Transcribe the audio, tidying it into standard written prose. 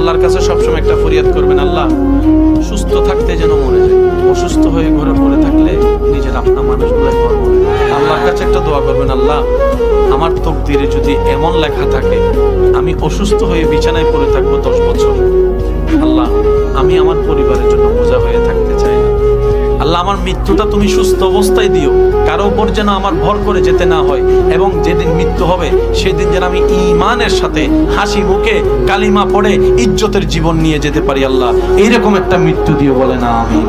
আল্লাহর কাছে সবসময় একটা ফরিয়াদ করবেন, আল্লাহ সুস্থ থাকতে যেন মরে যায়, অসুস্থ হয়ে ঘরে পড়ে থাকলে নিজের আপনা মানুষগুলো ঘর পড়ে। আল্লাহর কাছে একটা দোয়া করবেন, আল্লাহ আমার তকদিরে যদি এমন লেখা থাকে আমি অসুস্থ হয়ে বিছানায় পড়ে থাকবো 10 বছর, আল্লাহ আমি আমার পরিবারের জন্য বোঝা হয়ে থাকতে চাই না। আল্লাহ আমার মৃত্যুটা তুমি সুস্থ অবস্থায় দিও, কারো উপর যেন আমার ভর করে যেতে না হয়, এবং যেদিন মৃত্যু হবে সেদিন যেন আমি ঈমানের সাথে হাসি মুখে কালিমা পড়ে ইজ্জতের জীবন নিয়ে যেতে পারি। আল্লাহ এইরকম একটা মৃত্যু দিও, বলে না আমিন।